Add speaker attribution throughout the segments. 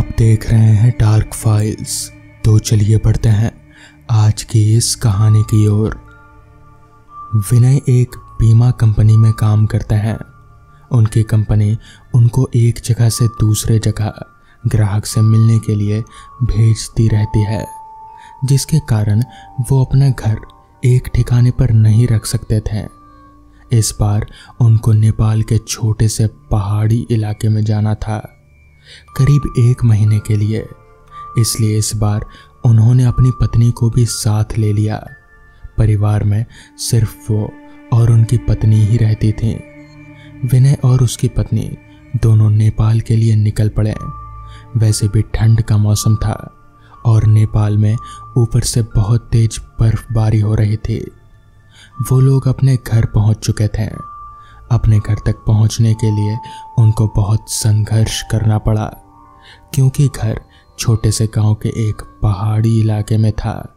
Speaker 1: आप देख रहे हैं डार्क फाइल्स। तो चलिए बढ़ते हैं आज की इस कहानी की ओर। विनय एक बीमा कंपनी में काम करते हैं। उनकी कंपनी उनको एक जगह से दूसरे जगह ग्राहक से मिलने के लिए भेजती रहती है, जिसके कारण वो अपना घर एक ठिकाने पर नहीं रख सकते थे। इस बार उनको नेपाल के छोटे से पहाड़ी इलाके में जाना था, करीब 1 महीने के लिए। इसलिए इस बार उन्होंने अपनी पत्नी को भी साथ ले लिया। परिवार में सिर्फ वो और उनकी पत्नी ही रहती थी। विनय और उसकी पत्नी दोनों नेपाल के लिए निकल पड़े। वैसे भी ठंड का मौसम था और नेपाल में ऊपर से बहुत तेज बर्फबारी हो रही थी। वो लोग अपने घर पहुंच चुके थे। अपने घर तक पहुंचने के लिए उनको बहुत संघर्ष करना पड़ा, क्योंकि घर छोटे से गांव के एक पहाड़ी इलाके में था,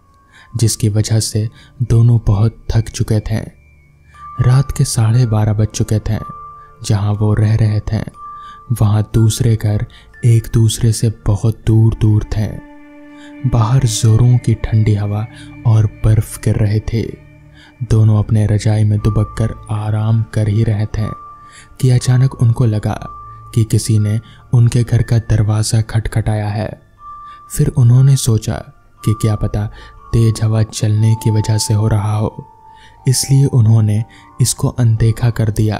Speaker 1: जिसकी वजह से दोनों बहुत थक चुके थे। रात के 12:30 बज चुके थे। जहां वो रह रहे थे वहां दूसरे घर एक दूसरे से बहुत दूर दूर थे। बाहर जोरों की ठंडी हवा और बर्फ गिर रहे थे। दोनों अपने रजाई में दुबक कर आराम कर ही रहे थे कि अचानक उनको लगा कि किसी ने उनके घर का दरवाज़ा खटखटाया है। फिर उन्होंने सोचा कि क्या पता तेज हवा चलने की वजह से हो रहा हो, इसलिए उन्होंने इसको अनदेखा कर दिया।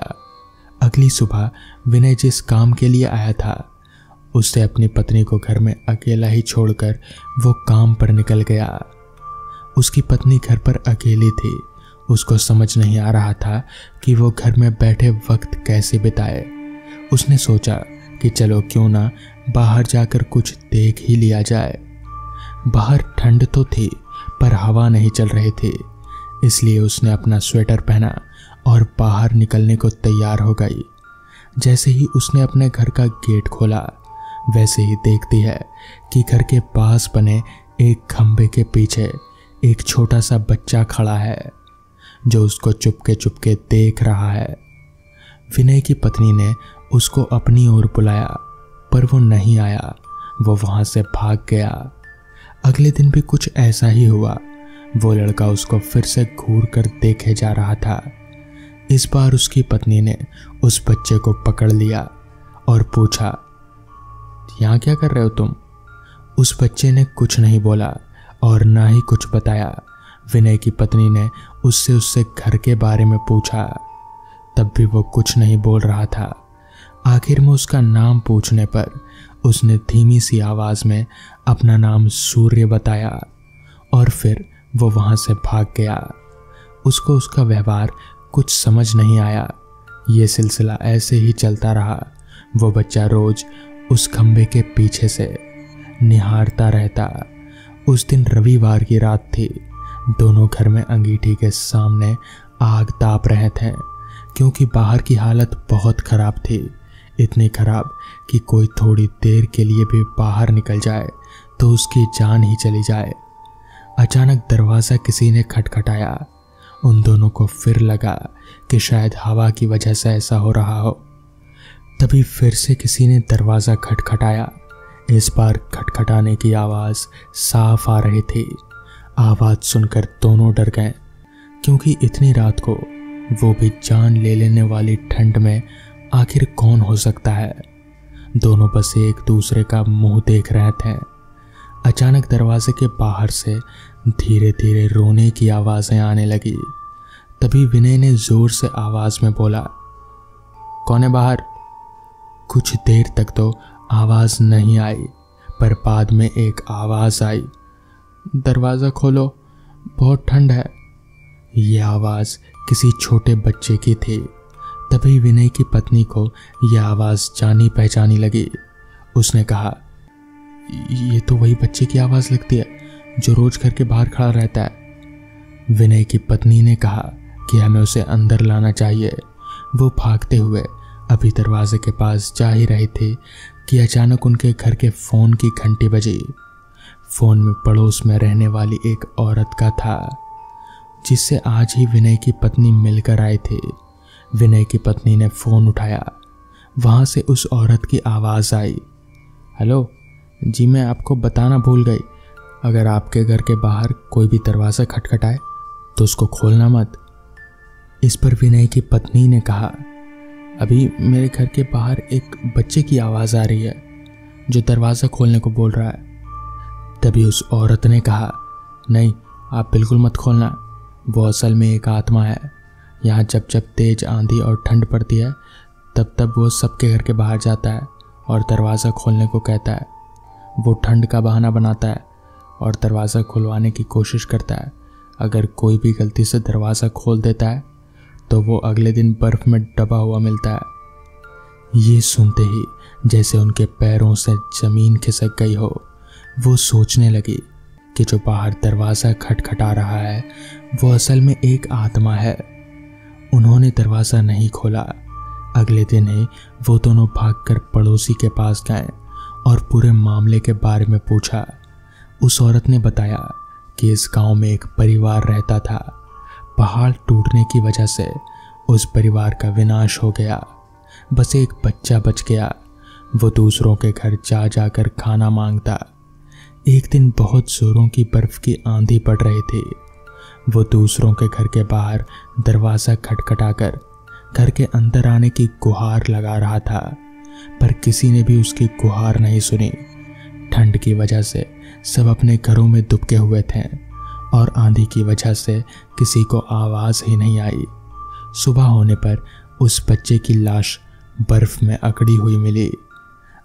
Speaker 1: अगली सुबह विनय जिस काम के लिए आया था, उससे अपनी पत्नी को घर में अकेला ही छोड़कर वो काम पर निकल गया। उसकी पत्नी घर पर अकेली थी। उसको समझ नहीं आ रहा था कि वो घर में बैठे वक्त कैसे बिताए। उसने सोचा कि चलो क्यों ना बाहर जाकर कुछ देख ही लिया जाए। बाहर ठंड तो थी पर हवा नहीं चल रही थी, इसलिए उसने अपना स्वेटर पहना और बाहर निकलने को तैयार हो गई। जैसे ही उसने अपने घर का गेट खोला, वैसे ही देखती है कि घर के पास बने एक खंभे के पीछे एक छोटा सा बच्चा खड़ा है, जो उसको चुपके चुपके देख रहा है। विनय की पत्नी ने उसको अपनी ओर बुलाया, पर वो नहीं आया। वो वहां से भाग गया। अगले दिन भी कुछ ऐसा ही हुआ। वो लड़का उसको फिर से घूर कर देखे जा रहा था। इस बार उसकी पत्नी ने उस बच्चे को पकड़ लिया और पूछा, यहाँ क्या कर रहे हो तुम? उस बच्चे ने कुछ नहीं बोला और ना ही कुछ बताया। विनय की पत्नी ने उससे घर के बारे में पूछा, तब भी वो कुछ नहीं बोल रहा था। आखिर में उसका नाम पूछने पर उसने धीमी सी आवाज में अपना नाम सूर्य बताया और फिर वो वहां से भाग गया। उसको उसका व्यवहार कुछ समझ नहीं आया। ये सिलसिला ऐसे ही चलता रहा। वो बच्चा रोज उस खंभे के पीछे से निहारता रहता। उस दिन रविवार की रात थी। दोनों घर में अंगीठी के सामने आग ताप रहे थे, क्योंकि बाहर की हालत बहुत खराब थी। इतनी खराब कि कोई थोड़ी देर के लिए भी बाहर निकल जाए तो उसकी जान ही चली जाए। अचानक दरवाज़ा किसी ने खटखटाया। उन दोनों को फिर लगा कि शायद हवा की वजह से ऐसा हो रहा हो। तभी फिर से किसी ने दरवाज़ा खटखटाया। इस बार खटखटाने की आवाज़ साफ आ रही थी। आवाज़ सुनकर दोनों डर गए, क्योंकि इतनी रात को, वो भी जान ले लेने वाली ठंड में, आखिर कौन हो सकता है। दोनों बस एक दूसरे का मुंह देख रहे थे। अचानक दरवाजे के बाहर से धीरे धीरे रोने की आवाज़ें आने लगी। तभी विनय ने जोर से आवाज़ में बोला, कौन है बाहर? कुछ देर तक तो आवाज़ नहीं आई, पर बाद में एक आवाज़ आई, दरवाज़ा खोलो, बहुत ठंड है। ये आवाज़ किसी छोटे बच्चे की थी। तभी विनय की पत्नी को यह आवाज़ जानी पहचानी लगी। उसने कहा, ये तो वही बच्चे की आवाज़ लगती है जो रोज घर के बाहर खड़ा रहता है। विनय की पत्नी ने कहा कि हमें उसे अंदर लाना चाहिए। वो भागते हुए अभी दरवाजे के पास जा ही रही थी कि अचानक उनके घर के फ़ोन की घंटी बजी। फ़ोन में पड़ोस में रहने वाली एक औरत का था, जिससे आज ही विनय की पत्नी मिलकर आई थी। विनय की पत्नी ने फ़ोन उठाया। वहाँ से उस औरत की आवाज़ आई, हेलो, जी मैं आपको बताना भूल गई, अगर आपके घर के बाहर कोई भी दरवाज़ा खटखटाए तो उसको खोलना मत। इस पर विनय की पत्नी ने कहा, अभी मेरे घर के बाहर एक बच्चे की आवाज़ आ रही है जो दरवाज़ा खोलने को बोल रहा है। तभी उस औरत ने कहा, नहीं आप बिल्कुल मत खोलना, वो असल में एक आत्मा है। यहाँ जब जब तेज आंधी और ठंड पड़ती है तब तब वो सबके घर के बाहर जाता है और दरवाज़ा खोलने को कहता है। वो ठंड का बहाना बनाता है और दरवाज़ा खुलवाने की कोशिश करता है। अगर कोई भी गलती से दरवाज़ा खोल देता है तो वो अगले दिन बर्फ़ में दबा हुआ मिलता है। ये सुनते ही जैसे उनके पैरों से ज़मीन खिसक गई हो। वो सोचने लगी कि जो बाहर दरवाज़ा खटखटा रहा है वो असल में एक आत्मा है। उन्होंने दरवाज़ा नहीं खोला। अगले दिन ही वो दोनों भागकर पड़ोसी के पास गए और पूरे मामले के बारे में पूछा। उस औरत ने बताया कि इस गांव में एक परिवार रहता था। पहाड़ टूटने की वजह से उस परिवार का विनाश हो गया। बस एक बच्चा बच गया। वो दूसरों के घर जा जाकर खाना मांगता। एक दिन बहुत जोरों की बर्फ की आंधी पड़ रही थी। वो दूसरों के घर के बाहर दरवाज़ा खटखटाकर घर के अंदर आने की गुहार लगा रहा था, पर किसी ने भी उसकी गुहार नहीं सुनी। ठंड की वजह से सब अपने घरों में दुबके हुए थे और आंधी की वजह से किसी को आवाज़ ही नहीं आई। सुबह होने पर उस बच्चे की लाश बर्फ़ में अकड़ी हुई मिली।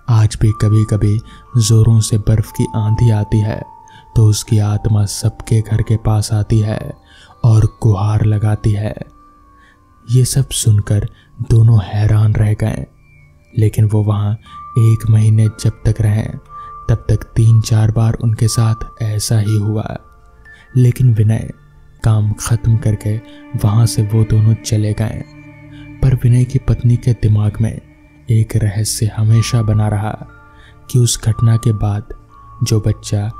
Speaker 1: आज भी कभी कभी ज़ोरों से बर्फ़ की आंधी आती है तो उसकी आत्मा सबके घर के पास आती है और गुहार लगाती है। ये सब सुनकर दोनों हैरान रह गए, लेकिन वो वहाँ 1 महीने जब तक रहे तब तक 3-4 बार उनके साथ ऐसा ही हुआ। लेकिन विनय काम खत्म करके वहाँ से वो दोनों चले गए। पर विनय की पत्नी के दिमाग में एक रहस्य हमेशा बना रहा कि उस घटना के बाद जो बच्चा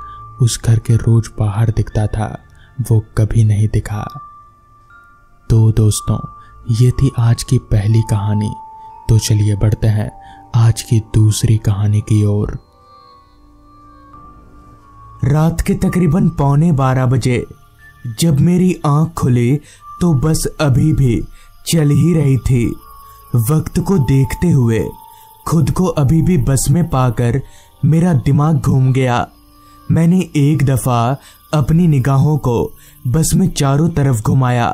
Speaker 1: उस घर के रोज बाहर दिखता था वो कभी नहीं दिखा। तो दोस्तों, ये थी आज की पहली कहानी। तो चलिए बढ़ते हैं आज की दूसरी कहानी की ओर।
Speaker 2: रात के तकरीबन 11:15 बजे जब मेरी आंख खुली तो बस अभी भी चल ही रही थी। वक्त को देखते हुए खुद को अभी भी बस में पाकर मेरा दिमाग घूम गया। मैंने एक दफा अपनी निगाहों को बस में चारों तरफ घुमाया,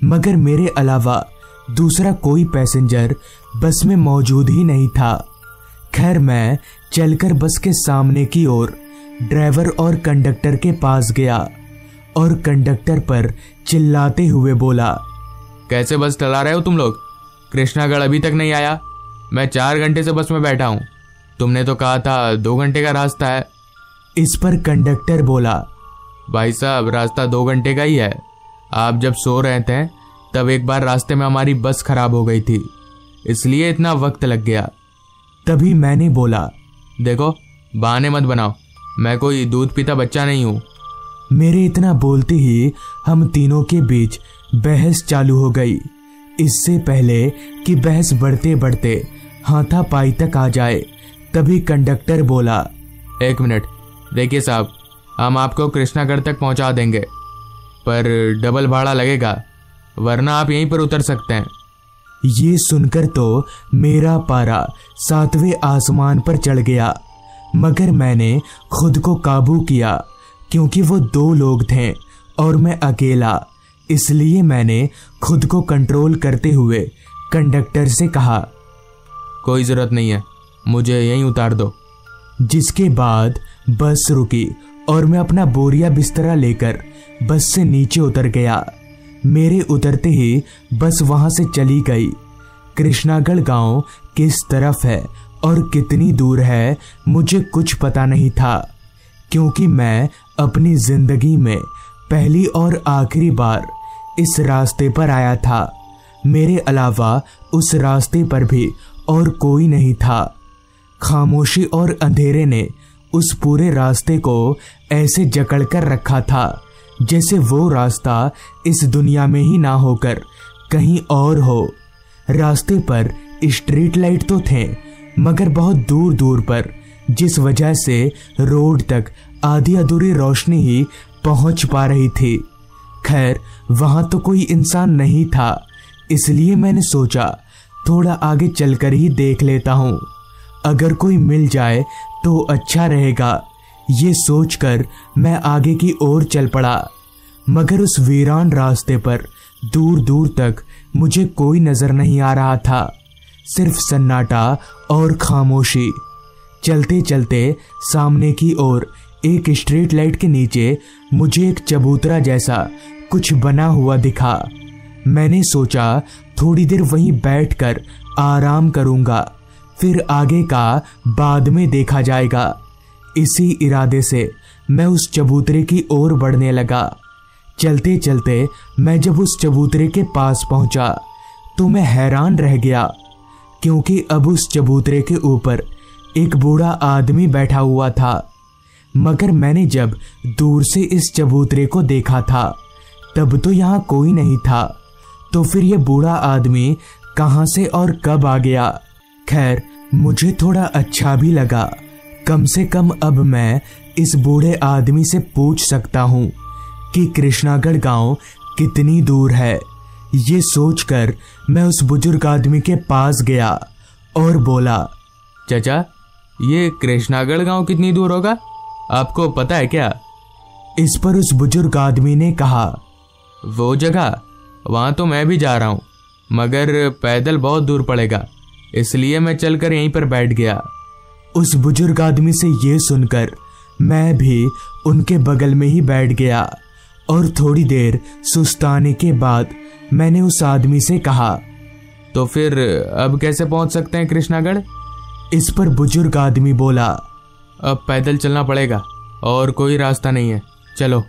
Speaker 2: मगर मेरे अलावा दूसरा कोई पैसेंजर बस में मौजूद ही नहीं था। खैर, मैं चलकर बस के सामने की ओर ड्राइवर और कंडक्टर के पास गया और कंडक्टर पर चिल्लाते हुए बोला,
Speaker 3: कैसे बस चला रहे हो तुम लोग? कृष्णागढ़ अभी तक नहीं आया। मैं 4 घंटे से बस में बैठा हूँ। तुमने तो कहा था 2 घंटे का रास्ता है।
Speaker 2: इस पर कंडक्टर बोला,
Speaker 3: भाई साहब, रास्ता 2 घंटे का ही है। आप जब सो रहे थे तब एक बार रास्ते में हमारी बस खराब हो गई थी, इसलिए इतना वक्त लग गया।
Speaker 2: तभी मैंने बोला,
Speaker 3: देखो बहाने मत बनाओ, मैं कोई दूध पीता बच्चा नहीं हूँ।
Speaker 2: मेरे इतना बोलते ही हम तीनों के बीच बहस चालू हो गई। इससे पहले कि बहस बढ़ते बढ़ते हाथापाई तक आ जाए, तभी कंडक्टर बोला,
Speaker 3: 1 मिनट, देखिए साहब, हम आपको कृष्णागढ़ तक पहुंचा देंगे, पर डबल भाड़ा लगेगा, वरना आप यहीं पर उतर सकते हैं।
Speaker 2: ये सुनकर तो मेरा पारा 7वें आसमान पर चढ़ गया, मगर मैंने खुद को काबू किया क्योंकि वो 2 लोग थे और मैं अकेला। इसलिए मैंने खुद को कंट्रोल करते हुए कंडक्टर से कहा,
Speaker 3: कोई ज़रूरत नहीं है, मुझे यहीं उतार दो।
Speaker 2: जिसके बाद बस रुकी और मैं अपना बोरिया बिस्तरा लेकर बस से नीचे उतर गया। मेरे उतरते ही बस वहां से चली गई। कृष्णागढ़ गांव किस तरफ है और कितनी दूर है मुझे कुछ पता नहीं था, क्योंकि मैं अपनी जिंदगी में पहली और आखिरी बार इस रास्ते पर आया था। मेरे अलावा उस रास्ते पर भी और कोई नहीं था। खामोशी और अंधेरे ने उस पूरे रास्ते को ऐसे जकड़ कर रखा था जैसे वो रास्ता इस दुनिया में ही ना होकर कहीं और हो। रास्ते पर स्ट्रीट लाइट तो थे, मगर बहुत दूर दूर पर जिस वजह से रोड तक आधी अधूरी रोशनी ही पहुंच पा रही थी। खैर वहां तो कोई इंसान नहीं था, इसलिए मैंने सोचा थोड़ा आगे चलकर ही देख लेता हूँ, अगर कोई मिल जाए तो अच्छा रहेगा। ये सोचकर मैं आगे की ओर चल पड़ा, मगर उस वीरान रास्ते पर दूर दूर तक मुझे कोई नजर नहीं आ रहा था, सिर्फ सन्नाटा और खामोशी। चलते चलते सामने की ओर एक स्ट्रीट लाइट के नीचे मुझे एक चबूतरा जैसा कुछ बना हुआ दिखा। मैंने सोचा थोड़ी देर वहीं बैठकर आराम करूंगा, फिर आगे का बाद में देखा जाएगा। इसी इरादे से मैं उस चबूतरे की ओर बढ़ने लगा। चलते चलते मैं जब उस चबूतरे के पास पहुंचा तो मैं हैरान रह गया, क्योंकि अब उस चबूतरे के ऊपर एक बूढ़ा आदमी बैठा हुआ था। मगर मैंने जब दूर से इस चबूतरे को देखा था तब तो यहाँ कोई नहीं था, तो फिर यह बूढ़ा आदमी कहाँ से और कब आ गया। खैर मुझे थोड़ा अच्छा भी लगा, कम से कम अब मैं इस बूढ़े आदमी से पूछ सकता हूँ कि कृष्णागढ़ गांव कितनी दूर है। ये सोचकर मैं उस बुजुर्ग आदमी के पास गया और बोला,
Speaker 3: चाचा ये कृष्णागढ़ गांव कितनी दूर होगा, आपको पता है क्या?
Speaker 2: इस पर उस बुजुर्ग आदमी ने कहा,
Speaker 3: वो जगह वहां तो मैं भी जा रहा हूँ, मगर पैदल बहुत दूर पड़ेगा, इसलिए मैं चलकर यहीं पर बैठ गया।
Speaker 2: उस बुजुर्ग आदमी से ये सुनकर मैं भी उनके बगल में ही बैठ गया और थोड़ी देर सुस्ताने के बाद मैंने उस आदमी से कहा,
Speaker 3: तो फिर अब कैसे पहुंच सकते हैं कृष्णागढ़?
Speaker 2: इस पर बुजुर्ग आदमी बोला,
Speaker 3: अब पैदल चलना पड़ेगा और कोई रास्ता नहीं है, चलो।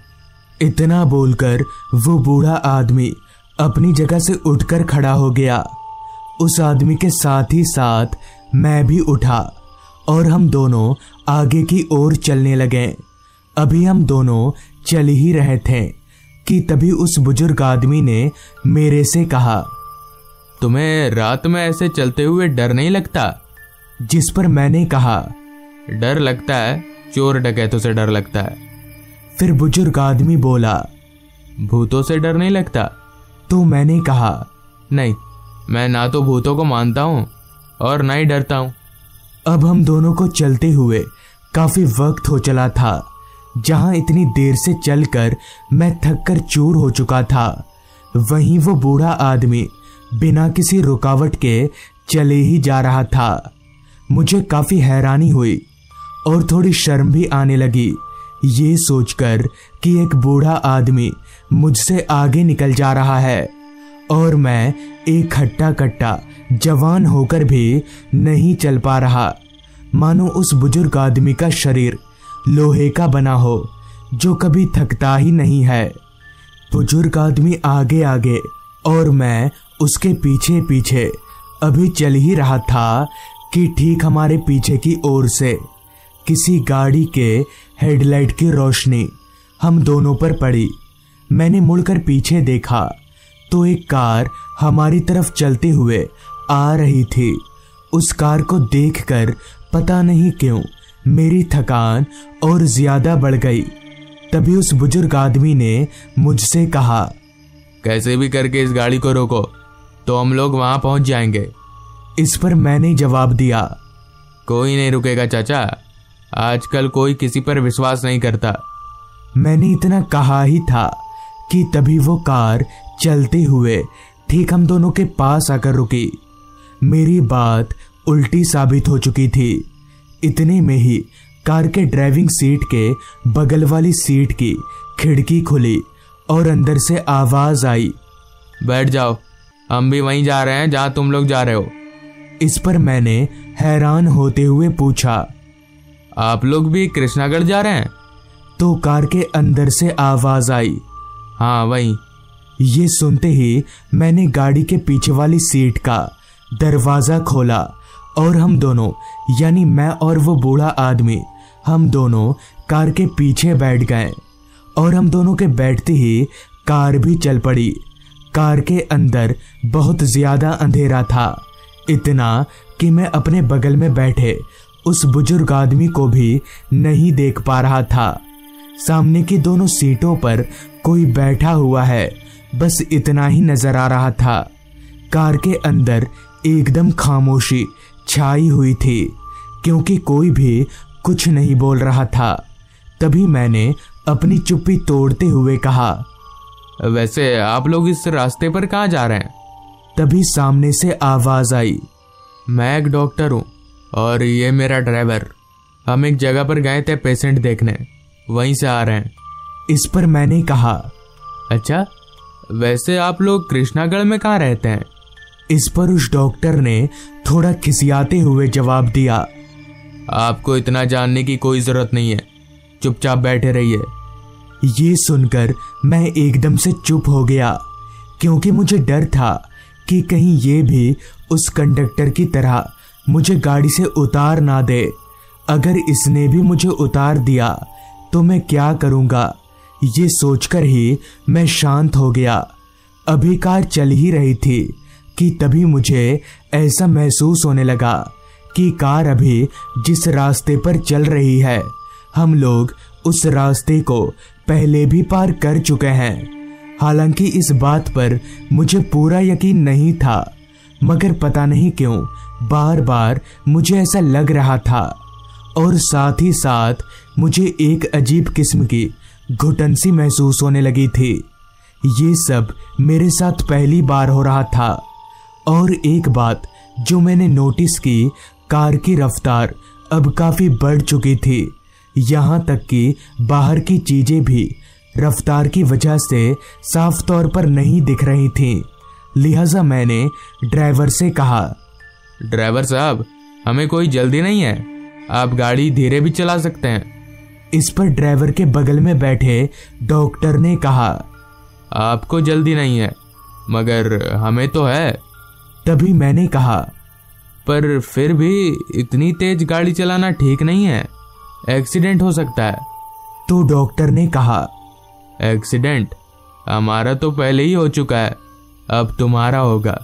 Speaker 2: इतना बोलकर वो बूढ़ा आदमी अपनी जगह से उठकर खड़ा हो गया। उस आदमी के साथ ही साथ मैं भी उठा और हम दोनों आगे की ओर चलने लगे। अभी हम दोनों चल ही रहे थे कि तभी उस बुजुर्ग आदमी ने मेरे से कहा,
Speaker 3: तुम्हें रात में ऐसे चलते हुए डर नहीं लगता?
Speaker 2: जिस पर मैंने कहा,
Speaker 3: डर लगता है, चोर डकैतों से डर लगता है।
Speaker 2: फिर बुजुर्ग आदमी बोला,
Speaker 3: भूतों से डर नहीं लगता?
Speaker 2: तो मैंने कहा,
Speaker 3: नहीं, मैं ना तो भूतों को मानता हूँ और ना ही डरता हूँ।
Speaker 2: अब हम दोनों को चलते हुए काफी वक्त हो चला था, जहां इतनी देर से चलकर मैं थक कर चूर हो चुका था, वहीं वो बूढ़ा आदमी बिना किसी रुकावट के चले ही जा रहा था। मुझे काफी हैरानी हुई और थोड़ी शर्म भी आने लगी, ये सोचकर कि एक बूढ़ा आदमी मुझसे आगे निकल जा रहा है और मैं एक हट्टा कट्टा जवान होकर भी नहीं चल पा रहा, मानो उस बुजुर्ग आदमी का शरीर लोहे का बना हो जो कभी थकता ही नहीं है। बुजुर्ग आदमी आगे आगे और मैं उसके पीछे पीछे अभी चल ही रहा था कि ठीक हमारे पीछे की ओर से किसी गाड़ी के हेडलाइट की रोशनी हम दोनों पर पड़ी। मैंने मुड़कर पीछे देखा तो एक कार हमारी तरफ चलते हुए आ रही थी। उस कार को देखकर पता नहीं क्यों मेरी थकान और ज्यादा बढ़ गई। तभी उस बुजुर्ग आदमी ने मुझसे कहा,
Speaker 3: कैसे भी करके इस गाड़ी को रोको तो हम लोग वहां पहुंच जाएंगे।
Speaker 2: इस पर मैंने जवाब दिया,
Speaker 3: कोई नहीं रुकेगा चाचा, आजकल कोई किसी पर विश्वास नहीं करता।
Speaker 2: मैंने इतना कहा ही था कि तभी वो कार चलते हुए ठीक हम दोनों के पास आकर रुकी। मेरी बात उल्टी साबित हो चुकी थी। इतने में ही कार के ड्राइविंग सीट के बगल वाली सीट की खिड़की खुली और अंदर से आवाज आई,
Speaker 3: बैठ जाओ, हम भी वहीं जा रहे हैं जहां तुम लोग जा रहे हो।
Speaker 2: इस पर मैंने हैरान होते हुए पूछा,
Speaker 3: आप लोग भी कृष्णागढ़ जा रहे हैं?
Speaker 2: तो कार के अंदर से आवाज आई,
Speaker 3: हाँ वहीं।
Speaker 2: ये सुनते ही मैंने गाड़ी के पीछे वाली सीट का दरवाजा खोला और हम दोनों, यानी मैं और वो बूढ़ा आदमी, हम दोनों कार के पीछे बैठ गए और हम दोनों के बैठते ही कार भी चल पड़ी। कार के अंदर बहुत ज्यादा अंधेरा था, इतना कि मैं अपने बगल में बैठे उस बुजुर्ग आदमी को भी नहीं देख पा रहा था। सामने की दोनों सीटों पर कोई बैठा हुआ है, बस इतना ही नजर आ रहा था। कार के अंदर एकदम खामोशी छाई हुई थी, क्योंकि कोई भी कुछ नहीं बोल रहा था। तभी मैंने अपनी चुप्पी तोड़ते हुए कहा,
Speaker 3: वैसे आप लोग इस रास्ते पर कहाँ जा रहे हैं?
Speaker 2: तभी सामने से आवाज आई,
Speaker 3: मैं एक डॉक्टर हूँ और ये मेरा ड्राइवर। हम एक जगह पर गए थे पेशेंट देखने, वहीं से आ रहे हैं।
Speaker 2: इस पर मैंने कहा,
Speaker 3: अच्छा, वैसे आप लोग कृष्णागढ़ में कहाँ रहते हैं?
Speaker 2: इस पर उस डॉक्टर ने थोड़ा खिसियाते हुए जवाब दिया,
Speaker 3: आपको इतना जानने की कोई जरूरत नहीं है, चुपचाप बैठे रहिए।
Speaker 2: ये सुनकर मैं एकदम से चुप हो गया, क्योंकि मुझे डर था कि कहीं ये भी उस कंडक्टर की तरह मुझे गाड़ी से उतार ना दे। अगर इसने भी मुझे उतार दिया तो मैं क्या करूंगा, ये सोचकर ही मैं शांत हो गया। अभी कार चल ही रही थी कि तभी मुझे ऐसा महसूस होने लगा कि कार अभी जिस रास्ते पर चल रही है, हम लोग उस रास्ते को पहले भी पार कर चुके हैं। हालांकि इस बात पर मुझे पूरा यकीन नहीं था, मगर पता नहीं क्यों बार बार मुझे ऐसा लग रहा था, और साथ ही साथ मुझे एक अजीब किस्म की घुटन सी महसूस होने लगी थी। ये सब मेरे साथ पहली बार हो रहा था। और एक बात जो मैंने नोटिस की, कार की रफ्तार अब काफी बढ़ चुकी थी। यहाँ तक कि बाहर की चीजें भी रफ्तार की वजह से साफ तौर पर नहीं दिख रही थीं। लिहाजा मैंने ड्राइवर से कहा,
Speaker 3: ड्राइवर साहब, हमें कोई जल्दी नहीं है, आप गाड़ी धीरे भी चला सकते हैं।
Speaker 2: इस पर ड्राइवर के बगल में बैठे डॉक्टर ने कहा,
Speaker 3: आपको जल्दी नहीं है, मगर हमें तो है।
Speaker 2: तभी मैंने कहा,
Speaker 3: पर फिर भी इतनी तेज गाड़ी चलाना ठीक नहीं है, एक्सीडेंट हो सकता है।
Speaker 2: तो डॉक्टर ने कहा,
Speaker 3: एक्सीडेंट? हमारा तो पहले ही हो चुका है, अब तुम्हारा होगा।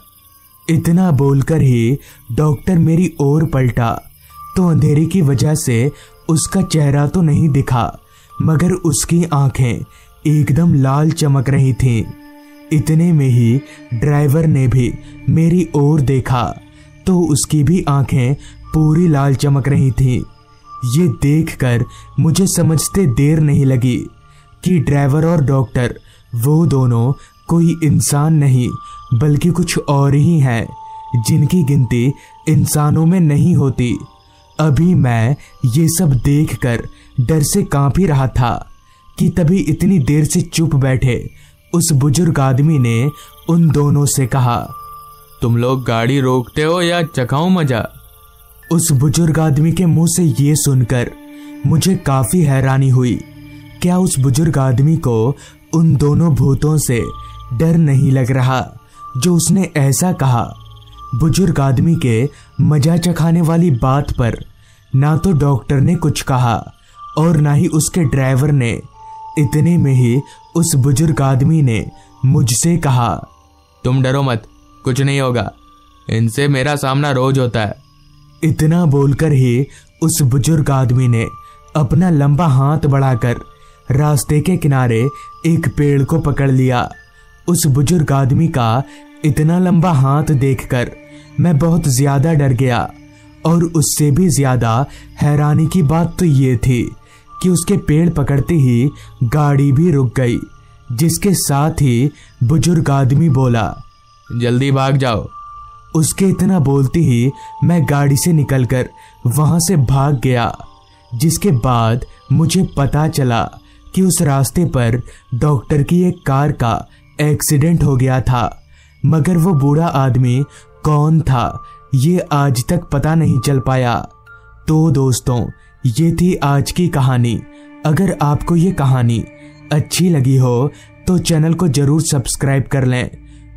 Speaker 2: इतना बोलकर ही डॉक्टर मेरी ओर पलटा तो अंधेरे की वजह से उसका चेहरा तो नहीं दिखा, मगर उसकी आंखें एकदम लाल चमक रही थीं। इतने में ही ड्राइवर ने भी मेरी ओर देखा तो उसकी भी आंखें पूरी लाल चमक रही थीं। ये देखकर मुझे समझते देर नहीं लगी कि ड्राइवर और डॉक्टर वो दोनों कोई इंसान नहीं बल्कि कुछ और ही हैं, जिनकी गिनती इंसानों में नहीं होती। अभी मैं ये सब देखकर डर से कांप ही रहा था कि तभी इतनी देर से चुप बैठे उस बुजुर्ग आदमी ने उन दोनों से कहा,
Speaker 3: तुम लोग गाड़ी रोकते हो या चखाऊं मजा?
Speaker 2: उस बुजुर्ग आदमी के मुंह से ये सुनकर मुझे काफी हैरानी हुई। क्या उस बुजुर्ग आदमी को उन दोनों भूतों से डर नहीं लग रहा जो उसने ऐसा कहा? बुजुर्ग आदमी के मजा चखाने वाली बात पर ना तो डॉक्टर ने कुछ कहा और ना ही उसके ड्राइवर ने। इतने में ही उस बुजुर्ग आदमी ने मुझसे कहा,
Speaker 3: तुम डरो मत, कुछ नहीं होगा, इनसे मेरा सामना रोज होता है।
Speaker 2: इतना बोलकर ही उस बुजुर्ग आदमी ने अपना लंबा हाथ बढ़ाकर रास्ते के किनारे एक पेड़ को पकड़ लिया। उस बुजुर्ग आदमी का इतना लंबा हाथ देखकर मैं बहुत ज्यादा डर गया, और उससे भी ज्यादा हैरानी की बात तो ये थी कि उसके पेड़ पकड़ते ही गाड़ी भी रुक गई, जिसके साथ ही बुजुर्ग आदमी बोला,
Speaker 3: जल्दी भाग जाओ।
Speaker 2: उसके इतना बोलते ही मैं गाड़ी से निकलकर वहां से भाग गया, जिसके बाद मुझे पता चला कि उस रास्ते पर डॉक्टर की एक कार का एक्सीडेंट हो गया था, मगर वो बूढ़ा आदमी कौन था ये आज तक पता नहीं चल पाया। तो दोस्तों, ये थी आज की कहानी। अगर आपको ये कहानी अच्छी लगी हो तो चैनल को जरूर सब्सक्राइब कर लें।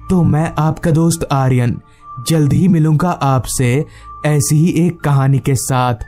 Speaker 2: तो मैं आपका दोस्त आर्यन जल्द ही मिलूंगा आपसे ऐसी ही एक कहानी के साथ।